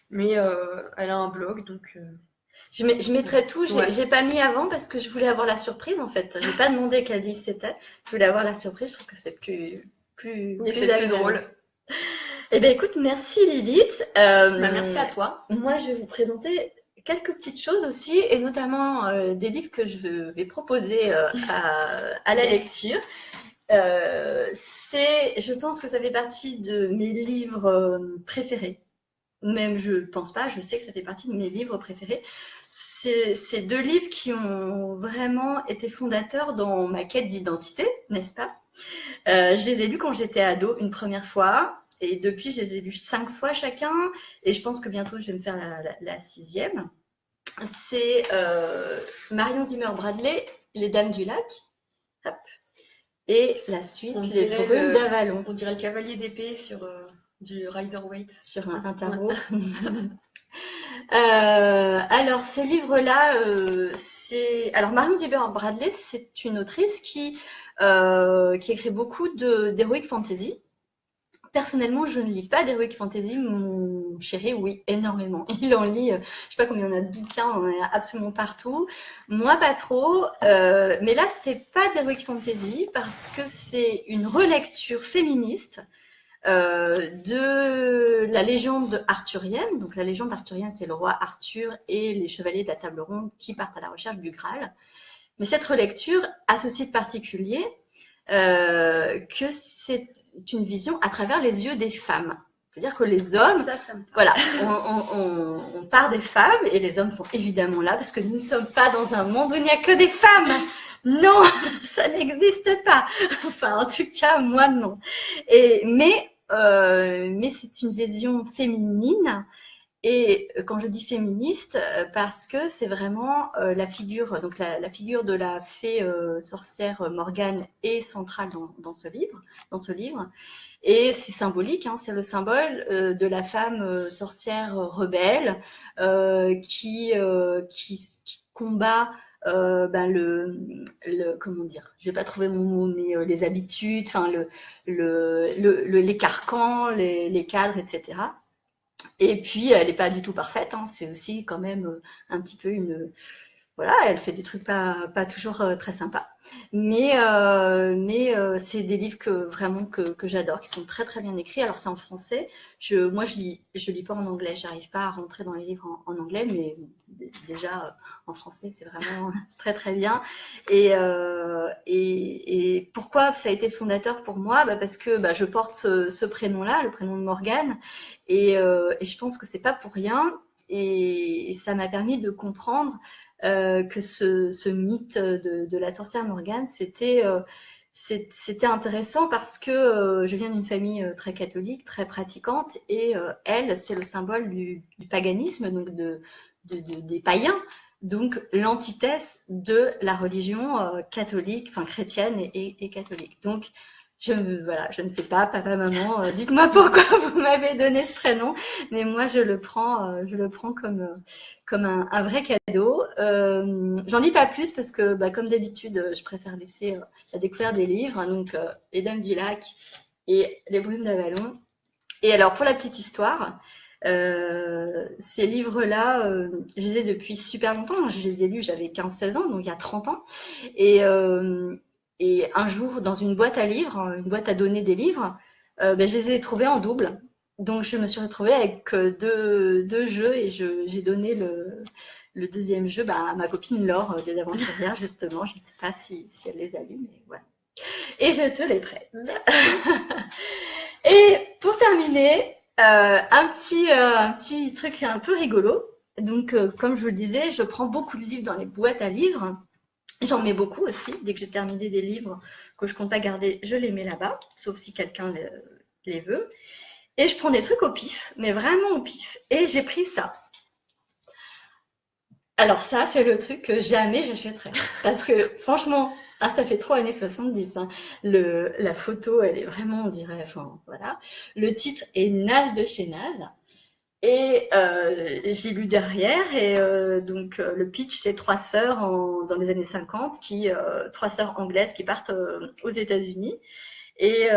mais elle a un blog, donc... Je mettrai tout. J'ai pas mis avant parce que je voulais avoir la surprise, en fait. J'ai pas demandé quel livre c'était. Je voulais avoir la surprise. Je trouve que c'est plus drôle. Eh bien, écoute, merci Lilith. Merci à toi. Moi, je vais vous présenter quelques petites choses aussi, et notamment des livres que je vais proposer à la lecture. Je pense que ça fait partie de mes livres préférés. Même je pense pas, je sais que ça fait partie de mes livres préférés. C'est 2 livres qui ont vraiment été fondateurs dans ma quête d'identité, n'est-ce pas? Je les ai lus quand j'étais ado une première fois, et depuis je les ai lus 5 fois chacun, et je pense que bientôt je vais me faire la 6e. C'est Marion Zimmer Bradley, Les Dames du Lac. Hop. Et la suite, Les Brumes d'Avalon. On dirait le cavalier d'épée sur du Rider-Waite. Sur un tarot. Alors, ces livres-là, alors Marion Zimmer Bradley, c'est une autrice qui écrit beaucoup d'heroic fantasy. Personnellement, je ne lis pas d'heroic fantasy. Mon chéri, oui, énormément. Il en lit, je sais pas combien on a de bouquins, on en a absolument partout. Moi, pas trop. Mais là, c'est pas d'heroic fantasy parce que c'est une relecture féministe de la légende arthurienne. Donc la légende arthurienne, c'est le roi Arthur et les chevaliers de la table ronde qui partent à la recherche du Graal. Mais cette relecture a ceci de particulier que c'est une vision à travers les yeux des femmes. C'est-à-dire que les hommes, voilà, on part des femmes et les hommes sont évidemment là parce que nous ne sommes pas dans un monde où il n'y a que des femmes. Non, ça n'existe pas. Enfin, en tout cas, moi non. Mais c'est une vision féminine. Et quand je dis féministe, parce que c'est vraiment la figure, donc la figure de la fée sorcière Morgane est centrale dans ce livre. Et c'est symbolique, hein, c'est le symbole de la femme sorcière rebelle qui combat comment dire, je vais pas trouver mon mot, mais les habitudes, enfin les carcans, les cadres, etc. Et puis, elle n'est pas du tout parfaite, hein. C'est aussi quand même un petit peu une... Voilà, elle fait des trucs pas toujours très sympas. Mais c'est des livres que j'adore, qui sont très très bien écrits. Alors c'est en français. Moi je lis pas en anglais. J'arrive pas à rentrer dans les livres en anglais, mais déjà en français c'est vraiment très très bien. Et pourquoi ça a été fondateur pour moi? Parce que je porte ce prénom-là, le prénom de Morgane, et je pense que c'est pas pour rien. Et ça m'a permis de comprendre que ce mythe de la sorcière Morgane, c'était intéressant parce que je viens d'une famille très catholique, très pratiquante, et elle, c'est le symbole du paganisme, donc des païens, donc l'antithèse de la religion catholique, enfin chrétienne et catholique. Donc je ne sais pas, papa, maman, dites-moi pourquoi vous m'avez donné ce prénom, mais moi je le prends comme un vrai cadeau. J'en dis pas plus parce que, comme d'habitude, je préfère laisser la découverte des livres, donc Les Dames du Lac et Les Brumes d'Avalon. Et alors pour la petite histoire, ces livres-là, je les ai depuis super longtemps. Je les ai lus, j'avais 15-16 ans, donc il y a 30 ans. Et un jour, dans une boîte à livres, une boîte à donner des livres, je les ai trouvés en double. Donc, je me suis retrouvée avec deux jeux et j'ai donné le deuxième jeu à ma copine Laure des Aventurières, justement. Je ne sais pas si elle les a lus, mais voilà. Et je te les prête. Et pour terminer, un petit truc un peu rigolo. Donc, comme je vous le disais, je prends beaucoup de livres dans les boîtes à livres. J'en mets beaucoup aussi. Dès que j'ai terminé des livres que je ne compte pas garder, je les mets là-bas, sauf si quelqu'un les veut. Et je prends des trucs au pif, mais vraiment au pif. Et j'ai pris ça. Alors ça, c'est le truc que jamais j'achèterais. Parce que franchement, ça fait trop années 70. Hein. La photo, elle est vraiment, on dirait, enfin voilà. Le titre est naze de chez naze. Et j'ai lu derrière, et donc le pitch, c'est trois sœurs dans les années 50, trois sœurs anglaises qui partent aux États-Unis. Et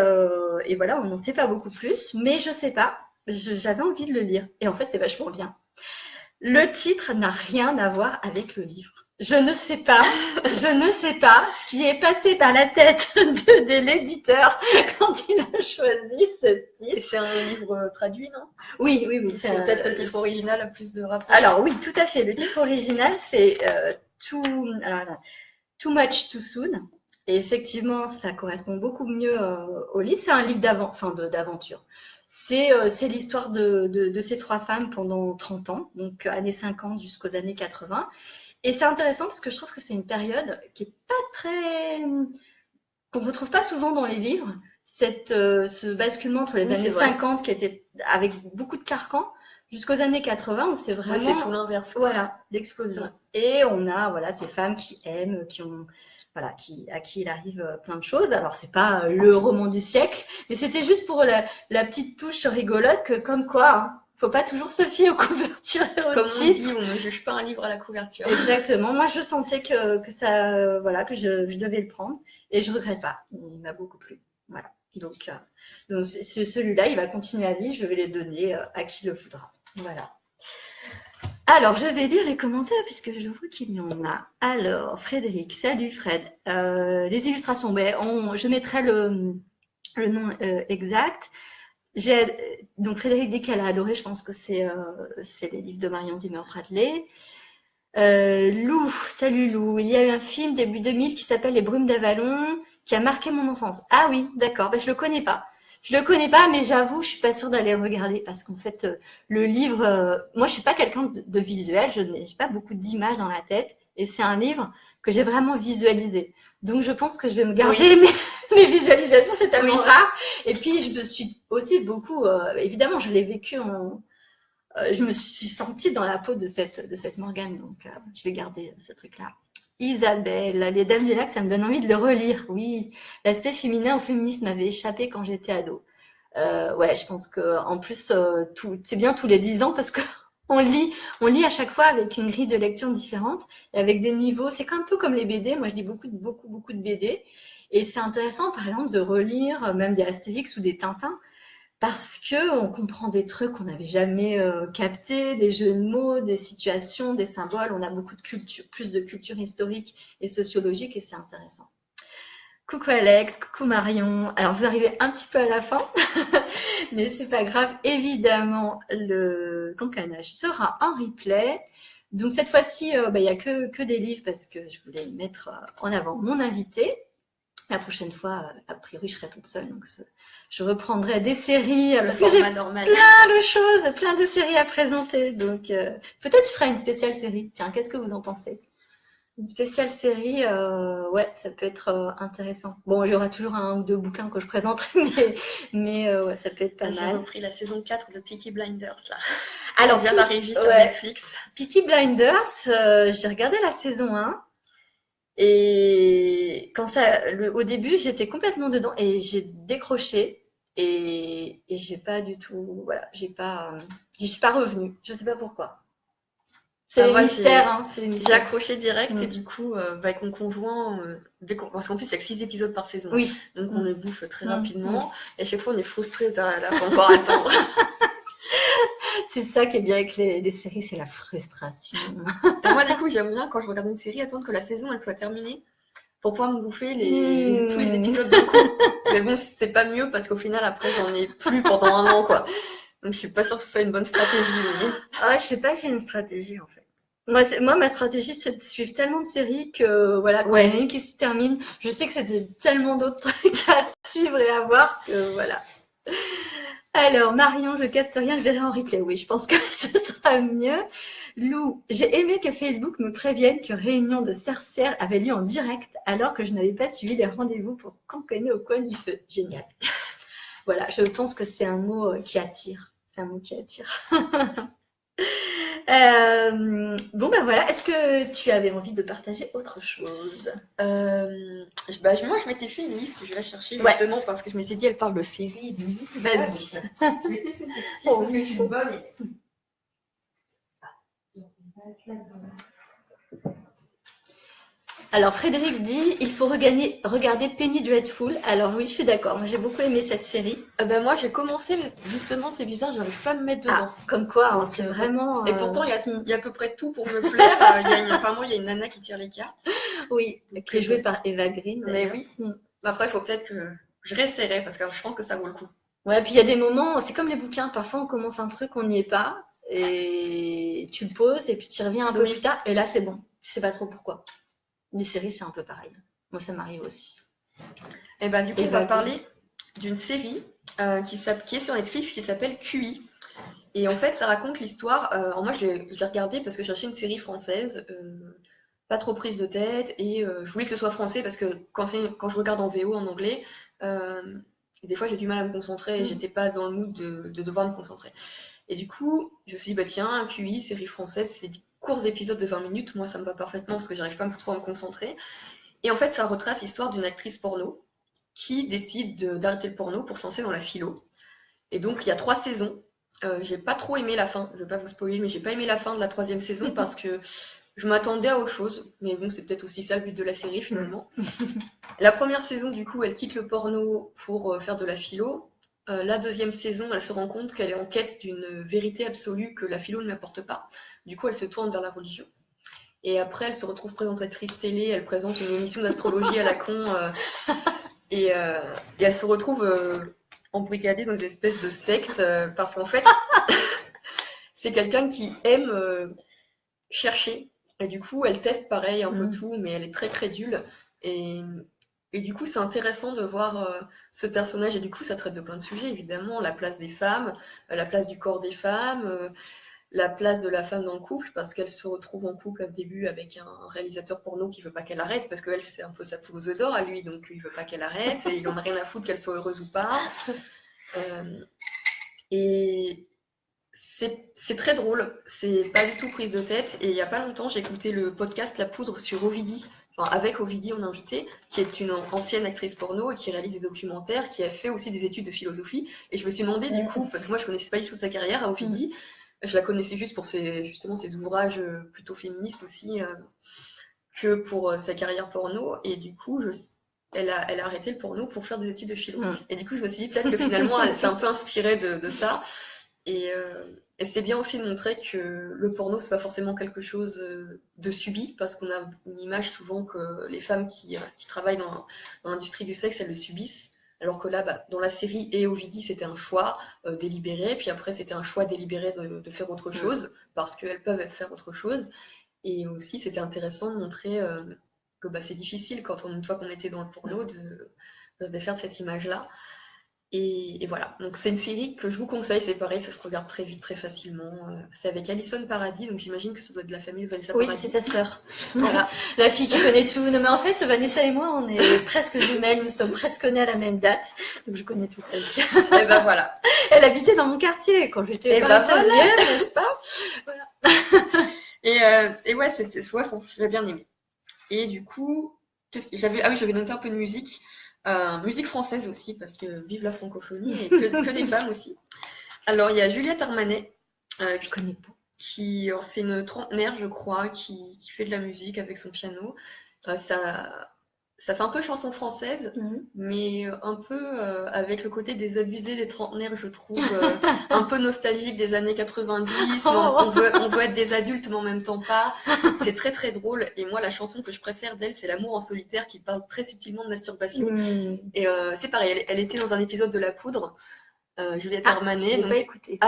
voilà, on n'en sait pas beaucoup plus, mais je sais pas, j'avais envie de le lire. Et en fait, c'est vachement bien. Le titre n'a rien à voir avec le livre. Je ne sais pas ce qui est passé par la tête de l'éditeur quand il a choisi ce titre. Et c'est un livre traduit, non? Oui. C'est peut-être le titre original a plus de rapport. Alors oui, tout à fait. Le titre original, c'est Too Much Too Soon. Et effectivement, ça correspond beaucoup mieux au livre. C'est un livre d'aventure. C'est l'histoire de ces trois femmes pendant 30 ans, donc années 50 jusqu'aux années 80. Et c'est intéressant parce que je trouve que c'est une période qui est pas très... qu'on ne retrouve pas souvent dans les livres, ce basculement entre les années 50 qui était avec beaucoup de carcans jusqu'aux années 80, on sait vraiment... c'est tout l'inverse. Voilà, l'explosion. Et on a ces femmes qui aiment, à qui il arrive plein de choses. Alors, c'est pas le roman du siècle, mais c'était juste pour la petite touche rigolote que, comme quoi, hein, faut pas toujours se fier aux couvertures et aux titres. Comme on dit, on ne juge pas un livre à la couverture. Exactement. Moi, je sentais que je devais le prendre, et je regrette pas. Il m'a beaucoup plu. Voilà. Donc celui-là, il va continuer à vivre. Je vais les donner à qui le voudra. Voilà. Alors, je vais lire les commentaires puisque je vois qu'il y en a. Alors, Frédéric, salut Fred. Les illustrations, je mettrai le nom exact. Donc Frédéric dit qu'elle a adoré, je pense que c'est les livres de Marion Zimmer Bradley. Lou, salut Lou. Il y a eu un film début 2000 qui s'appelle Les Brumes d'Avalon, qui a marqué mon enfance. Ah oui, d'accord. Ben, je le connais pas. Je le connais pas, mais j'avoue, je suis pas sûre d'aller le regarder parce qu'en fait, le livre, moi, je suis pas quelqu'un de visuel. Je n'ai pas beaucoup d'images dans la tête, et c'est un livre que j'ai vraiment visualisé. Donc, je pense que je vais me garder mes visualisations. C'est tellement rare. Et puis, je me suis aussi beaucoup, évidemment, je l'ai vécu je me suis sentie dans la peau de cette Morgane, donc je vais garder ce truc-là. Isabelle, Les Dames du Lac, ça me donne envie de le relire. Oui, l'aspect féminin au féminisme m'avait échappé quand j'étais ado. Ouais, je pense que en plus, c'est bien tous les 10 ans parce que on lit à chaque fois avec une grille de lecture différente et avec des niveaux. C'est un peu comme les BD. Moi, je lis beaucoup de BD. Et c'est intéressant, par exemple, de relire même des Astérix ou des Tintins, parce qu'on comprend des trucs qu'on n'avait jamais captés, des jeux de mots, des situations, des symboles. On a beaucoup de culture, plus de culture historique et sociologique, et c'est intéressant. Coucou Alex, coucou Marion. Alors vous arrivez un petit peu à la fin, mais c'est pas grave. Évidemment, le Cancanage sera en replay. Donc cette fois-ci, il n'y a que des livres parce que je voulais mettre en avant mon invité. La prochaine fois, a priori, je serai toute seule, donc je reprendrai des séries. Parce que j'ai plein de choses, plein de séries à présenter. Donc, peut-être je ferai une spéciale série. Tiens, qu'est-ce que vous en pensez? Une spéciale série, ouais, ça peut être intéressant. Bon, il y aura toujours 1 ou 2 bouquins que je présenterai, mais ouais, ça peut être pas mal. J'ai repris la saison 4 de Peaky Blinders, là. Alors, vient d'arriver sur Netflix. Peaky Blinders, j'ai regardé la saison 1. Et au début, j'étais complètement dedans et j'ai décroché et j'ai pas du tout, voilà, j'y suis pas revenue. Je sais pas pourquoi. C'est les mystères, hein. J'ai accroché direct et du coup, avec mon conjoint, parce qu'en plus, il y a que 6 épisodes par saison. Oui. Donc, on les bouffe très rapidement. Et à chaque fois, on est frustrés de faut encore attendre. C'est ça qui est bien avec les séries, c'est la frustration. Et moi, du coup, j'aime bien quand je regarde une série attendre que la saison elle soit terminée pour pouvoir me bouffer tous les épisodes d'un coup. Mais bon, c'est pas mieux parce qu'au final, après, j'en ai plus pendant 1 an, quoi. Donc, je suis pas sûre que ce soit une bonne stratégie. Mais... Ah, je sais pas si j'ai une stratégie en fait. Moi, ma stratégie, c'est de suivre tellement de séries que voilà, quand il y en a une qui se termine, je sais que c'était tellement d'autres trucs à suivre et à voir que voilà. Alors, Marion, je capte rien, je verrai en replay. Oui, je pense que ce sera mieux. Lou, j'ai aimé que Facebook me prévienne que Réunion de sorcières avait lieu en direct alors que je n'avais pas suivi les rendez-vous pour cancaner au coin du feu. Génial. Voilà, je pense que c'est un mot qui attire. C'est un mot qui attire. Bon, ben voilà. Est-ce que tu avais envie de partager autre chose? Moi, je m'étais fait une liste. Je vais la chercher justement parce que je m'étais dit, elle parle de séries, de musique. Vas-y. Je m'étais fait une liste. Oh, c'est une bonne idée. Alors, Frédéric dit, il faut regarder Penny Dreadful. Alors oui, je suis d'accord. Moi, j'ai beaucoup aimé cette série. Moi, j'ai commencé, mais justement, c'est bizarre, j'arrive pas à me mettre dedans. Comme quoi, c'est vraiment... Et pourtant, il y a à peu près tout pour me plaire. Apparemment, il y a une nana qui tire les cartes. Oui, qui est jouée par Eva Green. Mais oui. Après, il faut peut-être que je réessayerai parce que je pense que ça vaut le coup. Ouais, puis il y a des moments, c'est comme les bouquins. Parfois, on commence un truc, on n'y est pas. Et tu le poses et puis tu reviens un peu plus tard. Et là, c'est bon. Tu sais pas trop pourquoi. Les séries, c'est un peu pareil. Moi, ça m'arrive aussi. Et du coup, on va parler d'une série qui est sur Netflix qui s'appelle QI. Et en fait, ça raconte l'histoire. Moi, je l'ai regardé parce que je cherchais une série française, pas trop prise de tête. Et je voulais que ce soit français parce que quand je regarde en VO, en anglais, des fois, j'ai du mal à me concentrer et j'étais pas dans le mood de devoir me concentrer. Et du coup, je me suis dit, tiens, un QI, série française, c'est courts épisodes de 20 minutes, moi ça me va parfaitement parce que j'arrive pas trop à me concentrer. Et en fait, ça retrace l'histoire d'une actrice porno qui décide d'arrêter le porno pour se lancer dans la philo. Et donc, il y a 3 saisons. J'ai pas trop aimé la fin, je vais pas vous spoiler, mais j'ai pas aimé la fin de la 3e saison parce que je m'attendais à autre chose. Mais bon, c'est peut-être aussi ça le but de la série finalement. La première saison, du coup, elle quitte le porno pour faire de la philo. La 2e saison, elle se rend compte qu'elle est en quête d'une vérité absolue que la philo ne lui apporte pas. Du coup, elle se tourne vers la religion. Et après, elle se retrouve présentatrice télé, elle présente une émission d'astrologie à la con. Et elle se retrouve embrigadée dans des espèces de sectes parce qu'en fait, c'est quelqu'un qui aime chercher. Et du coup, elle teste pareil un peu tout, mais elle est très crédule. Et, et du coup, c'est intéressant de voir ce personnage. Et du coup, ça traite de plein de sujets, évidemment. La place des femmes, la place du corps des femmes, la place de la femme dans le couple, parce qu'elle se retrouve en couple au début avec un réalisateur porno qui veut pas qu'elle arrête, parce qu'elle, c'est un peu sa poule aux œufs d'or à lui, donc il veut pas qu'elle arrête, et il en a rien à foutre qu'elle soit heureuse ou pas. Et c'est très drôle, c'est pas du tout prise de tête. Et il y a pas longtemps, j'ai écouté le podcast La Poudre sur Ovidie, enfin avec Ovidie en invité, qui est une ancienne actrice porno et qui réalise des documentaires, qui a fait aussi des études de philosophie. Et je me suis demandé du coup, parce que moi je connaissais pas du tout sa carrière à Ovidie, je la connaissais juste pour justement ses ouvrages plutôt féministes aussi, que pour sa carrière porno. Et du coup, elle a arrêté le porno pour faire des études de philo. Et du coup, je me suis dit peut-être que finalement, elle s'est un peu inspirée de ça. Et c'est bien aussi de montrer que le porno, c'est pas forcément quelque chose de subi, parce qu'on a une image souvent que les femmes qui travaillent dans l'industrie du sexe, elles le subissent. Alors que là, dans la série et Ovidie, c'était un choix délibéré, puis après, c'était un choix délibéré de faire autre chose, parce qu'elles peuvent faire autre chose. Et aussi, c'était intéressant de montrer que c'est difficile, une fois qu'on était dans le porno, de se défaire de cette image-là. Et voilà, donc c'est une série que je vous conseille, c'est pareil, ça se regarde très vite, très facilement. C'est avec Alison Paradis, donc j'imagine que ça doit être de la famille de Vanessa Paradis. Oui, c'est sa sœur. Voilà, la fille qui connaît tout. Non mais en fait, Vanessa et moi, on est presque jumelles, nous sommes presque nées à la même date, donc je connais toute sa vie. Et ben voilà. Elle habitait dans mon quartier quand j'étais à Paris 16e, n'est-ce pas? Voilà. Et ouais, j'avais bien aimé. Et du coup, j'avais noté un peu de musique. Musique française aussi, parce que vive la francophonie, et que des femmes aussi. Alors, il y a Juliette Armanet. Je connais pas. C'est une trentenaire, je crois, qui fait de la musique avec son piano. Ça fait un peu chanson française, mais un peu avec le côté désabusé des trentenaires, je trouve, un peu nostalgique des années 90. On veut être des adultes, mais en même temps pas. C'est très très drôle. Et moi, la chanson que je préfère d'elle, c'est L'amour en solitaire, qui parle très subtilement de masturbation. Et c'est pareil, elle était dans un épisode de La Poudre. Juliette Armanet. Je l'ai pas écouté.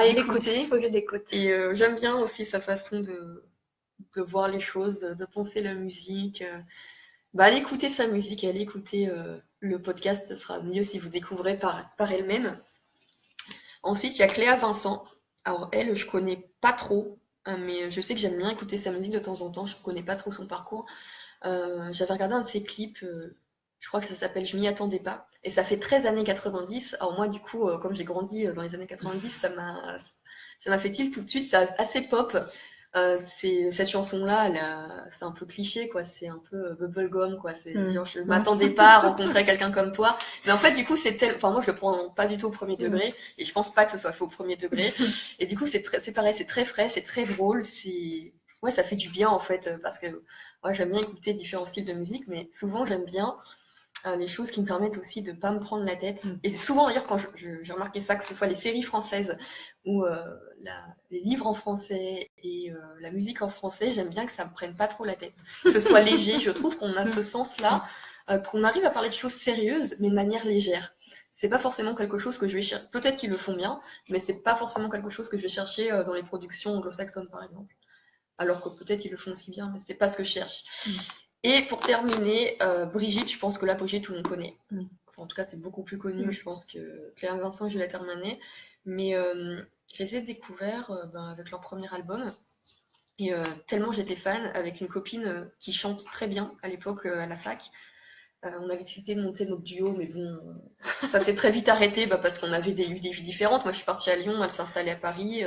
Il faut que je l'écoute. Et j'aime bien aussi sa façon de voir les choses, de penser la musique. Allez écouter sa musique, allez écouter le podcast, ce sera mieux si vous découvrez par elle-même. Ensuite, il y a Cléa Vincent. Alors elle, je connais pas trop, mais je sais que j'aime bien écouter sa musique de temps en temps. Je connais pas trop son parcours. J'avais regardé un de ses clips, je crois que ça s'appelle Je m'y attendais pas. Et ça fait 13 années 90. Alors moi, du coup, comme j'ai grandi dans les années 90, ça m'a fait tilt tout de suite. C'est assez pop. Cette chanson-là, c'est un peu cliché, quoi. C'est un peu bubblegum, quoi. C'est genre, je m'attendais pas à rencontrer quelqu'un comme toi. Mais en fait, du coup, enfin, moi, je le prends pas du tout au premier degré. Et je pense pas que ce soit fait au premier degré. Et du coup, c'est pareil, c'est très frais, c'est très drôle. Ouais, ça fait du bien, en fait, parce que moi, j'aime bien écouter différents styles de musique, mais souvent, j'aime bien les choses qui me permettent aussi de pas me prendre la tête. Et souvent, d'ailleurs, quand j'ai remarqué ça, que ce soit les séries françaises ou les livres en français et la musique en français, j'aime bien que ça me prenne pas trop la tête. Que ce soit léger, je trouve qu'on a ce sens-là, qu'on arrive à parler de choses sérieuses, mais de manière légère. C'est pas forcément quelque chose que je vais chercher. Peut-être qu'ils le font bien, mais c'est pas forcément quelque chose que je vais chercher dans les productions anglo-saxonnes, par exemple. Alors que peut-être ils le font aussi bien, mais c'est pas ce que je cherche. Et pour terminer, Brigitte, je pense que là, Brigitte, tout le monde connaît. Enfin, en tout cas, c'est beaucoup plus connu, je pense, que Cléa Vincent et Juliette Armanet. Mais je les ai découverts avec leur premier album. Et tellement j'étais fan, avec une copine qui chante très bien à l'époque à la fac. On avait décidé de monter notre duo, mais bon, ça s'est très vite arrêté parce qu'on avait eu des vies différentes. Moi, je suis partie à Lyon, elle s'est installée à Paris.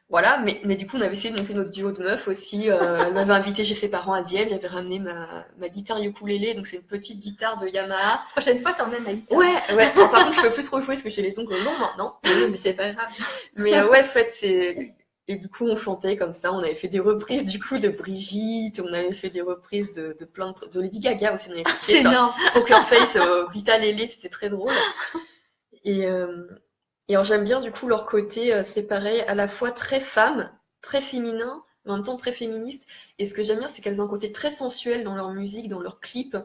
Voilà, mais du coup, on avait essayé de monter notre duo de meufs aussi. Elle m'avait invité chez ses parents à Dieppe. J'avais ramené ma guitare ukulélé, donc c'est une petite guitare de Yamaha. Prochaine fois, t'emmènes la guitare. Ouais. Alors, par contre, je peux plus trop jouer parce que j'ai les ongles longs maintenant. Oui, mais c'est pas grave. Mais ouais, en fait, et du coup, on chantait comme ça. On avait fait des reprises du coup de Brigitte. On avait fait des reprises de plein de Lady Gaga aussi. C'est énorme. Poker Face, Rita Lele, c'était très drôle. Et alors j'aime bien du coup leur côté, c'est pareil, à la fois très femme, très féminin, mais en même temps très féministe. Et ce que j'aime bien, c'est qu'elles ont un côté très sensuel dans leur musique, dans leurs clips,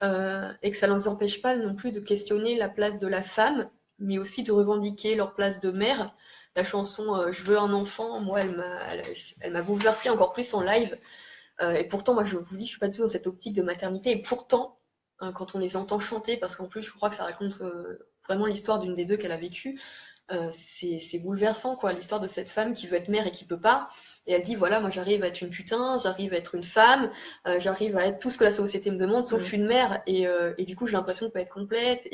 et que ça ne les empêche pas non plus de questionner la place de la femme mais aussi de revendiquer leur place de mère. La chanson Je veux un enfant, moi, elle m'a bouleversée encore plus en live. Et pourtant, moi, je vous dis, je suis pas du tout dans cette optique de maternité. Et pourtant, quand on les entend chanter, parce qu'en plus, je crois que ça raconte vraiment l'histoire d'une des deux qu'elle a vécue, c'est bouleversant, quoi, l'histoire de cette femme qui veut être mère et qui peut pas. Et elle dit, voilà, moi, j'arrive à être une putain, j'arrive à être une femme, j'arrive à être tout ce que la société me demande, sauf une mère. Et du coup, j'ai l'impression de pas être complète.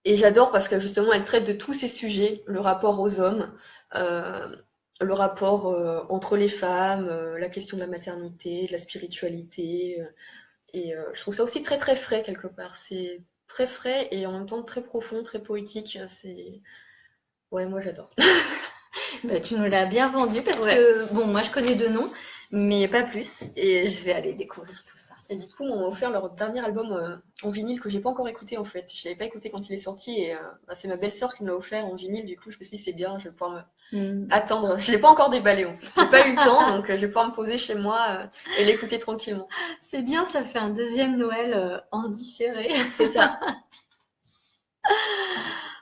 Et j'adore parce que justement, elle traite de tous ces sujets, le rapport aux hommes, le rapport entre les femmes, la question de la maternité, de la spiritualité. Je trouve ça aussi très très frais quelque part. C'est très frais et en même temps très profond, très poétique. Ouais, moi j'adore. Bah, tu nous l'as bien vendu parce que, bon, moi je connais deux noms, mais pas plus. Et je vais aller découvrir tout ça. Et du coup, on m'a offert leur dernier album en vinyle que j'ai pas encore écouté en fait. Je l'avais pas écouté quand il est sorti et c'est ma belle-sœur qui me l'a offert en vinyle. Du coup, je me suis dit c'est bien, je vais pouvoir attendre. Je l'ai pas encore déballé en plus. J'ai pas eu le temps, donc je vais pouvoir me poser chez moi et l'écouter tranquillement. C'est bien, ça fait un deuxième Noël en différé. C'est ça.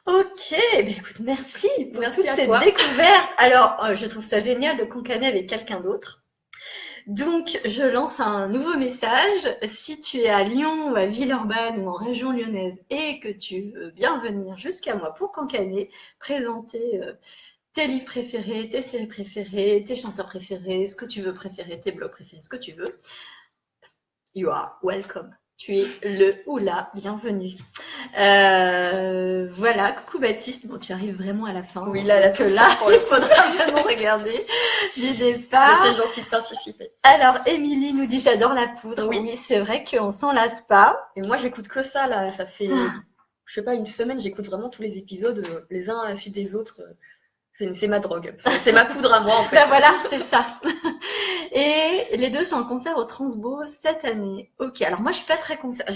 Ok, bah écoute, merci pour Merci toute à cette toi. découverte. Alors, je trouve ça génial de concaner avec quelqu'un d'autre. Donc, je lance un nouveau message. Si tu es à Lyon ou à Villeurbanne ou en région lyonnaise et que tu veux bien venir jusqu'à moi pour cancaner, présenter tes livres préférés, tes séries préférées, tes chanteurs préférés, ce que tu veux préférer, tes blogs préférés, ce que tu veux, you are welcome. Tu es le ou la bienvenue. Voilà, coucou Baptiste. Bon, tu arrives vraiment à la fin. Oui, là, il faudra vraiment regarder du départ. Mais c'est gentil de participer. Alors, Émilie nous dit j'adore la poudre. Oui, c'est vrai qu'on s'en lasse pas. Et moi, j'écoute que ça, là. Ça fait, je sais pas, une semaine, j'écoute vraiment tous les épisodes, les uns à la suite des autres. C'est ma drogue. C'est ma poudre à moi, en fait. Ben voilà, c'est ça. Et les deux sont en concert au Transbo cette année. Ok, alors moi, je suis pas très concert.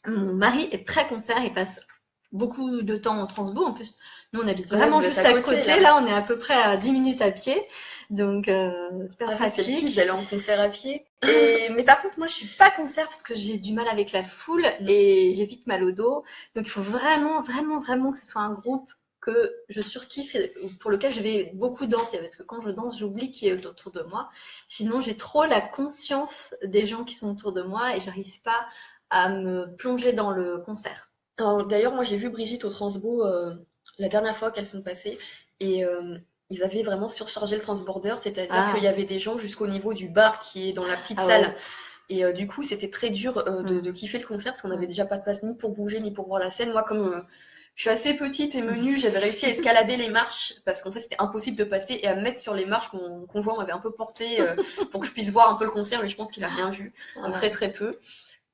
Mon mari est très concert, il passe beaucoup de temps au Transbo. En plus, nous, on habite vraiment juste à côté. Là, on est à peu près à 10 minutes à pied. Donc, super pratique. C'est d'aller en concert à pied. Mais par contre, moi, je suis pas concert parce que j'ai du mal avec la foule et j'ai vite mal au dos. Donc, il faut vraiment, vraiment, vraiment que ce soit un groupe que je surkiffe et pour lequel je vais beaucoup danser. Parce que quand je danse, j'oublie qui est autour de moi. Sinon, j'ai trop la conscience des gens qui sont autour de moi et j'arrive pas à me plonger dans le concert. D'ailleurs, moi, j'ai vu Brigitte au Transbo la dernière fois qu'elles sont passées et ils avaient vraiment surchargé le transborder, c'est-à-dire qu'il y avait des gens jusqu'au niveau du bar qui est dans la petite salle. Et du coup, c'était très dur de kiffer le concert parce qu'on n'avait déjà pas de place ni pour bouger ni pour voir la scène. Moi, comme je suis assez petite et menue, j'avais réussi à escalader les marches parce qu'en fait, c'était impossible de passer et à me mettre sur les marches. Mon conjoint m'avait un peu porté pour que je puisse voir un peu le concert, mais je pense qu'il a rien vu, donc très très peu.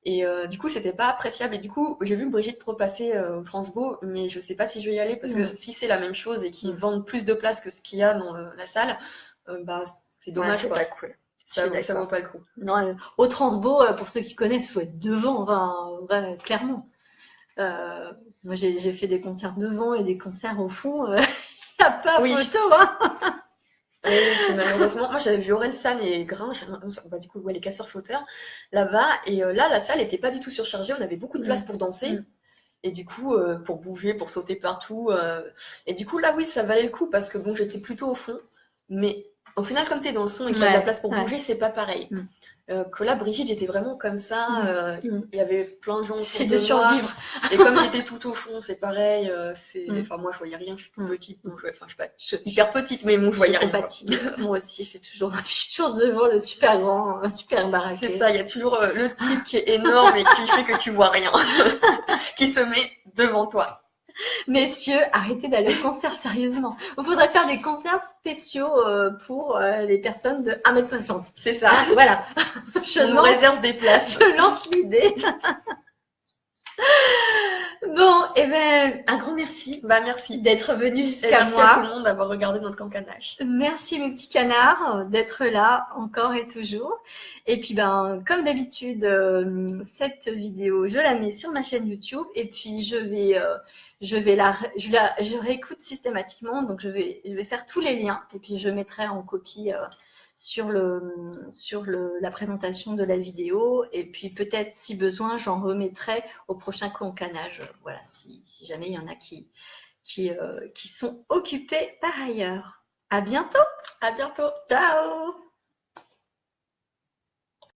Et du coup, c'était pas appréciable. Et du coup, j'ai vu Brigitte repasser au Transbo, mais je sais pas si je vais y aller parce que si c'est la même chose et qu'ils vendent plus de places que ce qu'il y a dans la salle, bah c'est dommage. C'est pas cool. Ça vaut pas le coup. Non, au Transbo, pour ceux qui connaissent, il faut être devant, clairement. Moi, j'ai fait des concerts devant et des concerts au fond. Il n'y a pas photo. Hein. Oui, malheureusement, moi j'avais vu Orelsan et Gringe, bah, du coup les casseurs flotteurs là-bas, et là la salle était pas du tout surchargée, on avait beaucoup de place pour danser, et du coup pour bouger, pour sauter partout, et du coup là oui ça valait le coup parce que bon j'étais plutôt au fond, mais au final comme t'es dans le son et que t'as de la place pour bouger c'est pas pareil. Que là Brigitte j'étais vraiment comme ça, il y avait plein de gens autour de survivre. Et comme j'étais tout au fond c'est pareil, enfin moi je voyais rien, je suis toute petite, donc enfin je suis pas hyper petite mais bon je voyais rien. Moi aussi je suis toujours devant le super grand, super baraqué. C'est ça, il y a toujours le type qui est énorme et qui fait que tu vois rien, qui se met devant toi. Messieurs, arrêtez d'aller au concert sérieusement. Il faudrait faire des concerts spéciaux pour les personnes de 1m60. C'est ça. Voilà. Je nous réserve des places. Je lance l'idée. Bon, et ben un grand merci. Merci d'être venu jusqu'à moi. Merci à tout le monde d'avoir regardé notre cancanage. Merci mes petits canards d'être là encore et toujours. Et puis comme d'habitude, cette vidéo je la mets sur ma chaîne YouTube et puis je réécoute systématiquement, donc je vais faire tous les liens et puis je mettrai en copie la présentation de la vidéo. Et puis peut-être, si besoin, j'en remettrai au prochain concanage. Voilà, si jamais il y en a qui sont occupés par ailleurs. À bientôt. À bientôt. Ciao.